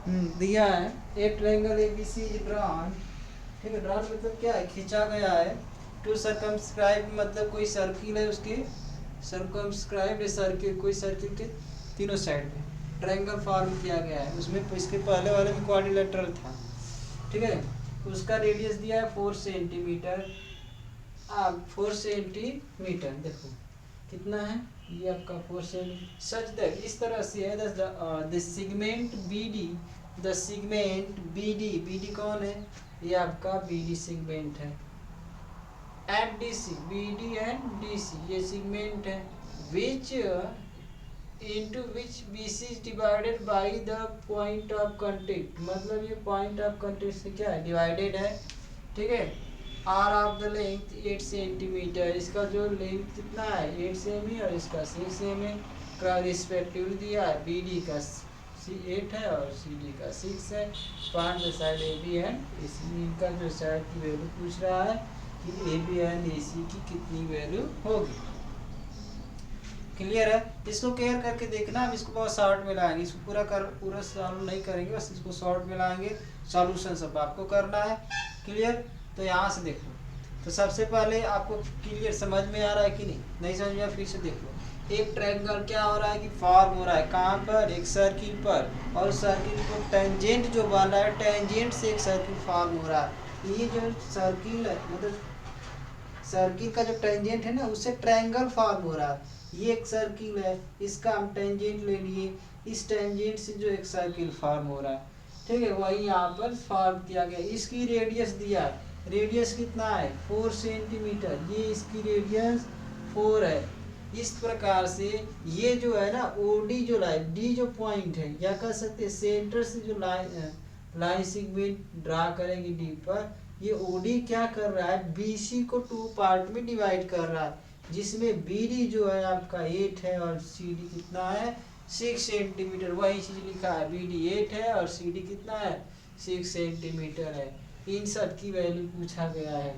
दिया है एक triangle A B C drawn. ठीक है, ड्रॉन मतलब क्या है, खींचा गया है। टू सर्कमस्क्राइब मतलब कोई सर्किल है उसके, सर्कमस्क्राइब सर्किल, कोई सर्किल के तीनों साइड में ट्रायंगल फॉर्म किया गया है। उसमें इसके पहले वाले में क्वाड्रिलेटरल था। ठीक है, उसका रेडियस दिया है 4 सेंटीमीटर। आप 4 सेंटीमीटर देखो कितना है, ये आपका 4 सेंटीमीटर। सच दैट इस तरह से है the segment B D, the segment B D, B D कौन है, ये आपका बी डी सिगमेंट है। At D C, B D and D C ये सिगमेंट है। विच into which BC is divided by the point of contact, मतलब ये point of contact से क्या है, डिवाइडेड है। ठीक है, R of the length 8 centimetre, इसका जो लेंथ कितना है 8 सेमी और इसका 6 सेमी का रिस्पेक्टिवली दिया है। बी डी का 8 है और सी डी का 6 है। Find the side A B and A C, इनका जो साइड की वैल्यू पूछ रहा है कि ए बी एंड ए सी की कितनी वैल्यू होगी। क्लियर है, इसको केयर करके देखना। हम इसको बहुत शॉर्ट में लाएंगे, इसको पूरा सॉल्व नहीं करेंगे, बस इसको शॉर्ट में लाएंगे। सॉल्यूशन सब आपको करना है। क्लियर, तो यहाँ से देखो। तो सबसे पहले आपको क्लियर समझ में आ रहा है कि नहीं समझ में, फिर से देख लो। एक ट्रायंगल क्या हो रहा है कि फॉर्म हो रहा है कहाँ पर, एक सर्किल पर, और सर्किल को टेंजेंट जो बन रहा है, टेंजेंट से एक सर्किल फॉर्म हो रहा है। ये जो सर्किल है मतलब सर्किल का जो टेंजेंट है ना, उससे ट्रायंगल फॉर्म हो रहा है। ये एक सर्किल है, इसका हम टेंजेंट ले लिए, इस टेंजेंट से जो एक सर्किल फॉर्म हो रहा है। ठीक है, वही यहाँ पर फॉर्म किया गया। इसकी रेडियस दिया है, रेडियस कितना है 4 सेंटीमीटर, ये इसकी रेडियस 4 है। इस प्रकार से ये जो है ना ओडी जो लाइन, डी जो पॉइंट है, या कह सकते हैं सेंटर से जो लाइन सेगमेंट ड्रा करेंगे डी पर, ये ओडी क्या कर रहा है, बीसी को 2 पार्ट में डिवाइड कर रहा है, जिसमें बीडी जो है आपका 8 है और सीडी कितना है 6 सेंटीमीटर। वही चीज लिखा है, बीडी 8 है और सीडी कितना है 6 सेंटीमीटर है। इन सब की वैल्यू पूछा गया है।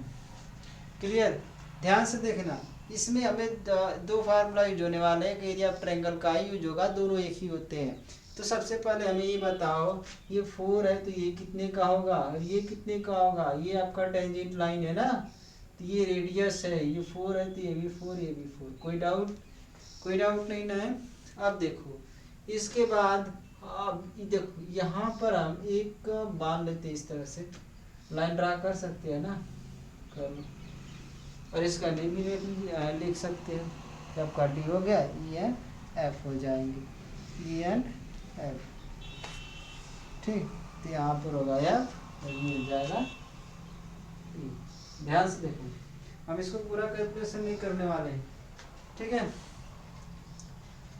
क्लियर, ध्यान से देखना। इसमें हमें दो फार्मूला यूज होने वाले हैं, एरिया ऑफ ट्रायंगल का ही यूज होगा, दोनों एक ही होते हैं। तो सबसे पहले हमें ये बताओ, ये 4 है तो ये कितने का होगा और ये कितने का होगा। ये आपका टेंजेंट लाइन है ना, तो ये रेडियस है, ये 4 है तो ये भी 4 ये भी 4। कोई डाउट नहीं ना है। अब देखो इसके बाद, अब देखो यहाँ पर हम एक बांध लेते हैं, इस तरह से लाइन ड्रा कर सकते हैं ना, कर लो। और इसका डी भी लिख सकते हैं। जब का डी हो गया ई एंड एफ हो जाएंगे, ई एंड एफ। ठीक, तो यहाँ पर होगा एफ और मिल जाएगा ई। ध्यान से देखो, हम इसको पूरा कैलकुलेशन नहीं करने वाले हैं। ठीक है,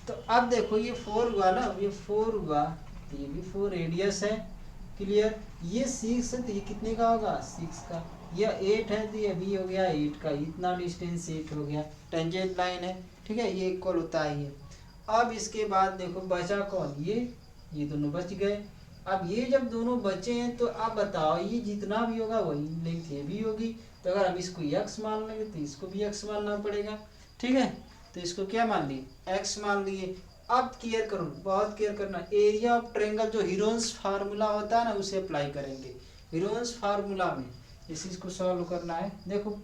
तो अब देखो ये 4 हुआ ना, ये 4 हुआ तो ये भी 4 रेडियस है। क्लियर, ये 6 है तो ये कितने का होगा 6 का। यह 8 है तो ये भी हो गया 8 का, इतना डिस्टेंस 8 हो गया, टेंजेंट लाइन है। ठीक है, ये इक्वल होता है ये। अब इसके बाद देखो बचा कौन, ये दोनों बच गए। अब ये जब दोनों बचे हैं तो अब बताओ ये जितना भी होगा वही लेंथ ये भी होगी। तो अगर हम इसको x मान लेंगे तो इसको भी x मानना पड़ेगा। ठीक है, तो इसको क्या मान लिए x मान लिए। अब केयर करो, बहुत केयर करना, एरिया ऑफ ट्रायंगल जो हीरोन्स फार्मूला होता है ना उसे अप्लाई करेंगे। हीरोन्स फार्मूला में इस चीज को सॉल्व करना है। देखो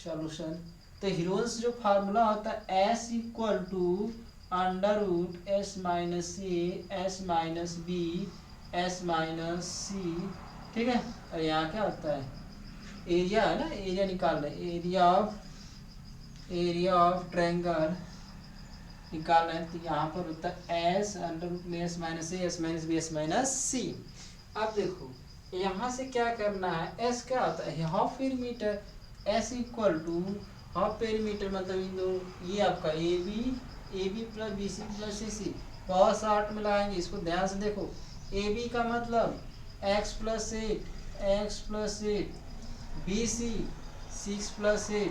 सॉल्यूशन, तो हीरोन्स जो फार्मूला होता है s equal to under root s minus a s minus b s minus c. ठीक है, और यहाँ क्या होता है एरिया है ना, एरिया निकाल रहे, एरिया ऑफ ट्रायंगल निकाल रहे हैं। तो यहाँ पर होता है एस अंडर रूट में s minus a s minus b s minus c. अब देखो यहाँ से क्या करना है, एस क्या होता है half perimeter, s equal to half perimeter मतलब इन दो, ये आपका a b plus b c plus c c. बहुत शॉर्ट में लाएंगे इसको, ध्यान से देखो। ए बी का मतलब x plus 8 b c 6 plus 8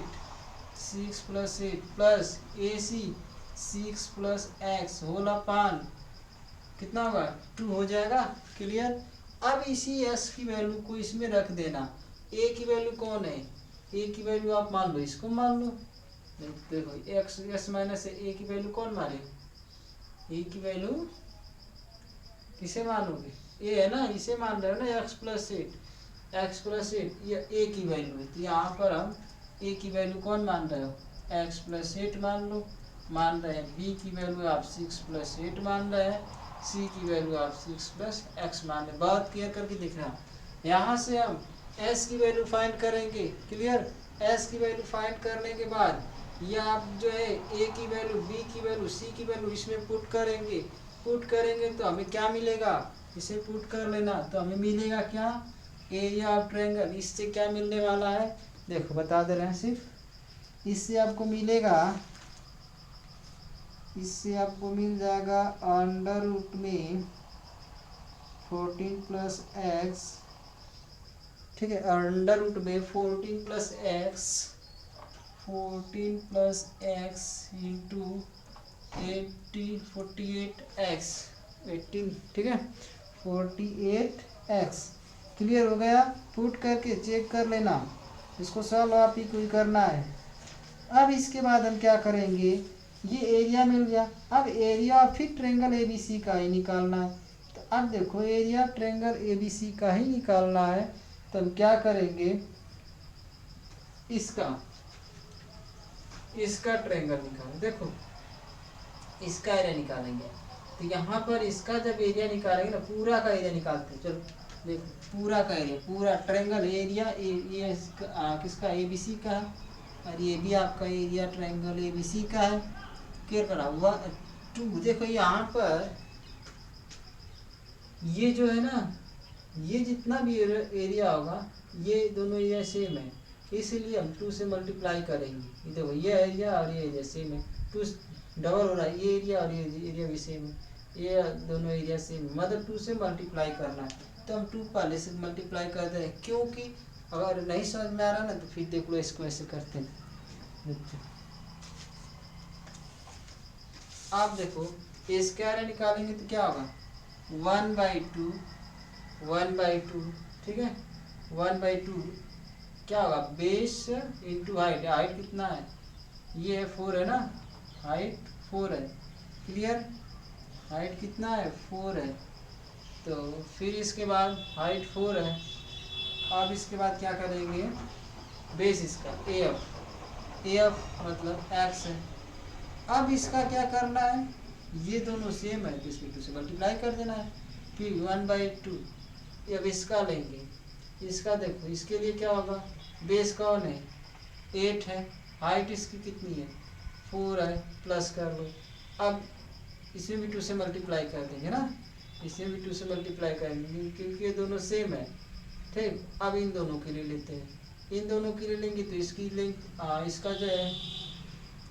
plus a c 6 plus x whole upon कितना होगा 2 हो जाएगा। क्लियर, अब इसी एस की वैल्यू को इसमें रख देना। ए की वैल्यू कौन है, ए की वैल्यू आप मान लो, इसको मान लो। देखो एक्स एस माइनस ए की वैल्यू कौन माने, ए की वैल्यू किसे मानोगे? ए है ना, इसे मान रहे हो ना, एक्स प्लस एट ये ए की वैल्यू है, तो यहाँ पर हम ए की वैल्यू कौन मान रहे हो? एक्स प्लस एट मान लो। मान रहे हैं बी की वैल्यू आप सिक्स प्लस एट मान रहे हैं, सी की वैल्यू आप सिक्स प्लस एक्स मान रहे हैं। बहुत क्लियर करके दिख रहा है। यहाँ से हम एस की वैल्यू फाइंड करेंगे। क्लियर? एस की वैल्यू फाइंड करने के बाद ये आप जो है ए की वैल्यू, बी की वैल्यू, सी की वैल्यू इसमें पुट करेंगे। पुट करेंगे तो हमें क्या मिलेगा? इसे पुट कर लेना तो हमें मिलेगा क्या? Area of triangle. इससे क्या मिलने वाला है देखो बता दे रहे हैं सिर्फ। इससे आपको मिलेगा, इससे आपको मिल जाएगा अंडर रूट में 14 प्लस एक्स, ठीक है, अंडर रूट में 14 प्लस एक्स इंटू 48 एक्स 18, ठीक है, 48 एक्स। क्लियर हो गया? पुट करके चेक कर लेना, इसको सॉल्व आप ही को ही करना है। अब इसके बाद हम क्या करेंगे, ये एरिया मिल गया। अब एरिया फिर ट्रायंगल एबीसी का ही निकालना है। तो अब देखो एरिया ट्रायंगल एबीसी का ही निकालना है, तो हम क्या करेंगे, इसका ट्रायंगल निकालें। देखो इसका एरिया निकालेंगे, तो यहाँ पर इसका जब एरिया निकालेंगे ना, पूरा का एरिया निकालते हैं। चलो देखो पूरा का एरिया, पूरा ट्रायंगल एरिया ये किसका? एबीसी का है, और ये भी आपका एरिया ट्रायंगल एबीसी का है। क्लियर करा? 1 2। देखो यहाँ पर ये जो है ना, ये जितना भी एरिया होगा ये दोनों एरिया सेम है, इसीलिए हम 2 से मल्टीप्लाई करेंगे। देखो ये एरिया और ये एरिया सेम है, 2 डबल हो रहा है, ये एरिया और ये एरिया भी सेम है, ये दोनों एरिया सेम है, मतलब 2 से मल्टीप्लाई करना है। तो हम 2 पहले से मल्टीप्लाई कर दे रहे हैं, क्योंकि अगर नहीं समझ में आ रहा ना तो फिर देख लो, इसको ऐसे करते हैं। आप देखो इसके एरिया निकालेंगे तो क्या होगा, 1/2, 1/2, ठीक है, 1/2 क्या होगा, बेस इंटू हाइट। हाइट कितना है, ये 4 है ना, हाइट 4 है। क्लियर? हाइट कितना है, 4 है। तो फिर इसके बाद हाइट 4 है। अब इसके बाद क्या करेंगे, बेस इसका एफ मतलब एक्स है। अब इसका क्या करना है, ये दोनों सेम है तो इसमें 2 से मल्टीप्लाई कर देना है। फिर 1/2, अब इसका लेंगे, इसका देखो इसके लिए क्या होगा, बेस कौन है, 8 है, हाइट इसकी कितनी है, 4 है, प्लस कर लो। अब इसमें भी 2 से मल्टीप्लाई कर देंगे ना, इसमें भी 2 से मल्टीप्लाई करेंगे क्योंकि ये दोनों सेम है। ठीक, अब इन दोनों के लिए लेते हैं, इन दोनों के लिए लेंगे तो इसकी लेंगे, इसका जो है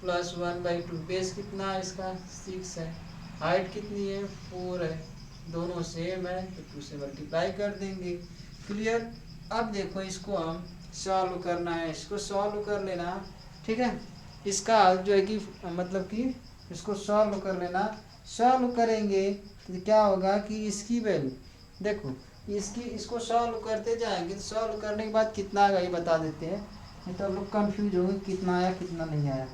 प्लस 1/2, बेस कितना है इसका 6 है, हाइट कितनी है 4 है, दोनों सेम है तो 2 से मल्टीप्लाई कर देंगे। क्लियर? अब देखो इसको हम सॉल्व करना है, इसको सॉल्व कर लेना, ठीक है, इसका जो है कि मतलब कि इसको सॉल्व कर लेना। सॉल्व करेंगे तो क्या होगा कि इसकी वैल्यू देखो, इसको सॉल्व करते जाएंगे तो सॉल्व करने के बाद कितना आएगा ये बता देते हैं, नहीं तो आप लोग कन्फ्यूज होंगे कितना आया कितना नहीं आया।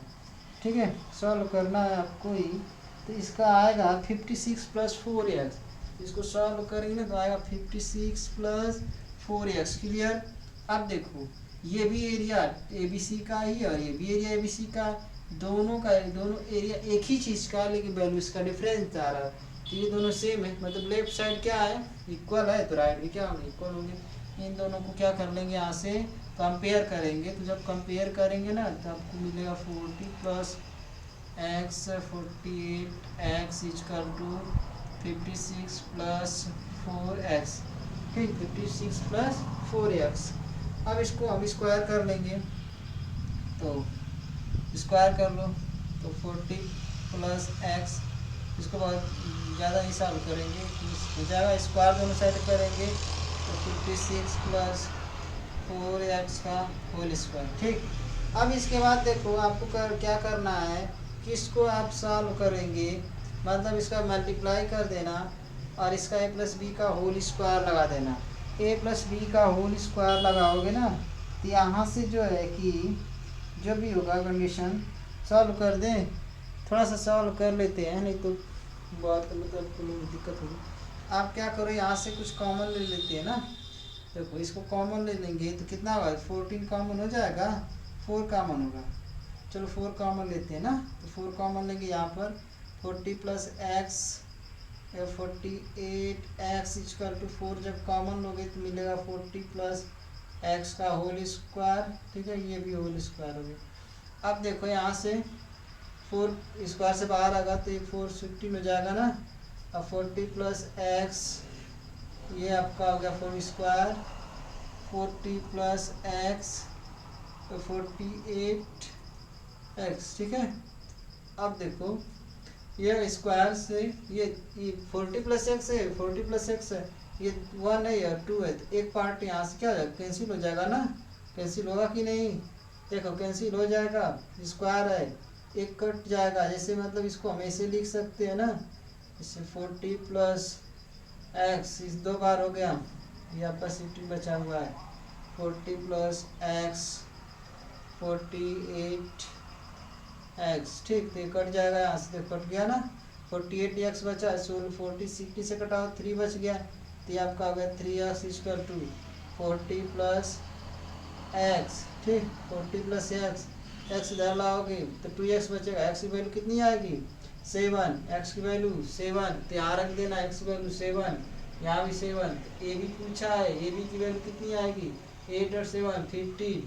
ठीक है, सॉल्व करना है आपको ही, तो इसका आएगा 56 + 4x, इसको सॉल्व करेंगे ना तो आएगा 56 + 4x। क्लियर? अब देखो ये भी एरिया ABC का ही और ये भी एरिया ABC का, दोनों एरिया एक ही चीज़ का, लेकिन वैल्यू इसका डिफरेंस आ रहा है। तो ये दोनों सेम है, मतलब लेफ्ट साइड क्या है, इक्वल है, तो राइट भी क्या होगा, इक्वल होंगे। इन दोनों को क्या कर लेंगे, यहाँ से कंपेयर करेंगे, तो जब कंपेयर करेंगे ना तो आपको मिलेगा 40 + x 48x = 56 + 4x। ठीक, 56 + 4x। अब इसको हम स्क्वायर कर लेंगे, तो स्क्वायर कर लो तो 40 + x, इसको बहुत ज़्यादा ही सॉल्व करेंगे हो जाएगा, स्क्वायर दोनों साइड करेंगे तो 56 + 4x का होल स्क्वायर। ठीक, अब इसके बाद देखो आपको क्या करना है कि इसको आप सॉल्व करेंगे, मतलब इसका मल्टीप्लाई कर देना और इसका a + b का होल स्क्वायर लगा देना। a + b का होल स्क्वायर लगाओगे ना तो यहाँ से जो है कि जो भी होगा कंडीशन सॉल्व कर दें, थोड़ा सा सॉल्व कर लेते हैं नहीं तो बहुत मतलब दिक्कत होगी। आप क्या करो, यहाँ से कुछ कॉमन ले लेते हैं ना। देखो इसको कॉमन ले लेंगे तो कितना होगा, 14 कॉमन हो जाएगा, 4 कॉमन होगा। चलो 4 कॉमन लेते हैं ना, तो 4 कॉमन लेंगे यहाँ पर। 40 plus x 48 x equal to 4 जब कॉमन लोगे तो मिलेगा 40 प्लस एक्स का होल स्क्वायर। ठीक है, ये भी होल स्क्वायर हो गया। अब देखो यहाँ से 4 स्क्वायर से बाहर आएगा तो ये 4 15 हो जाएगा ना। अब 40 प्लस एक्स ये आपका हो गया 4 स्क्वायर, 40 प्लस एक्स तो 48 एक्स। ठीक है, अब देखो ये स्क्वायर से ये 40 प्लस एक्स है, 40 प्लस एक्स है, ये 1 है या 2 है, तो एक पार्ट यहाँ से क्या हो जाएगा, कैंसिल हो जाएगा ना। कैंसिल होगा कि नहीं, देखो कैंसिल हो जाएगा, स्क्वायर है, एक कट जाएगा। जैसे मतलब इसको हम ऐसे लिख सकते हैं ना, जैसे 40 प्लस एक्स इस 2 बार हो गया, ये आपका 60 बचा हुआ है। 40 प्लस एक्स 48 एक्स। ठीक, तो ये कट जाएगा, यहाँ से देखो कट गया ना। 48 एक्स बचा, 40 60 से कटा 3 बच गया, तो ये आपका हो गया 3x equal to 40 plus x. ठीक, 40 प्लस एक्स, एक्स इधर लाओगे तो 2x बचेगा। एक्स की वैल्यू कितनी आएगी, 7। एक्स की वैल्यू 7, तो यहाँ रख देना एक्स की वैल्यू 7, यहाँ भी 7। ए बी पूछा है, ए बी की वैल्यू कितनी आएगी, 8 और 7 15।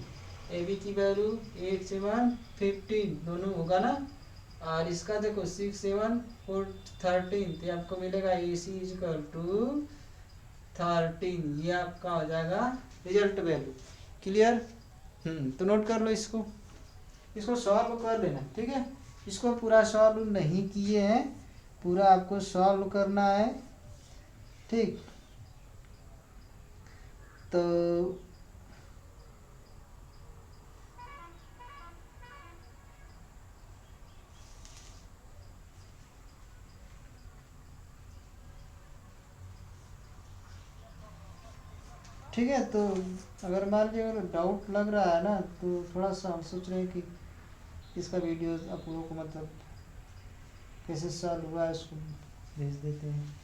ए बी की वैल्यू 8 7 15 दोनों होगा ना। और इसका देखो 6 7 4 13, तो आपको मिलेगा ए सी इक्वल टू 13। ये आपका हो जाएगा रिजल्ट वैल्यू। क्लियर, तो नोट कर लो इसको, इसको सॉल्व कर लेना। ठीक है, इसको पूरा सॉल्व नहीं किए हैं, पूरा आपको सॉल्व करना है। ठीक, तो ठीक है, तो अगर मान लीजिए अगर डाउट लग रहा है ना, तो थोड़ा सा हम सोच रहे हैं कि इसका वीडियो आप लोगों को मतलब कैसे सॉल्व हुआ है उसको भेज देते हैं।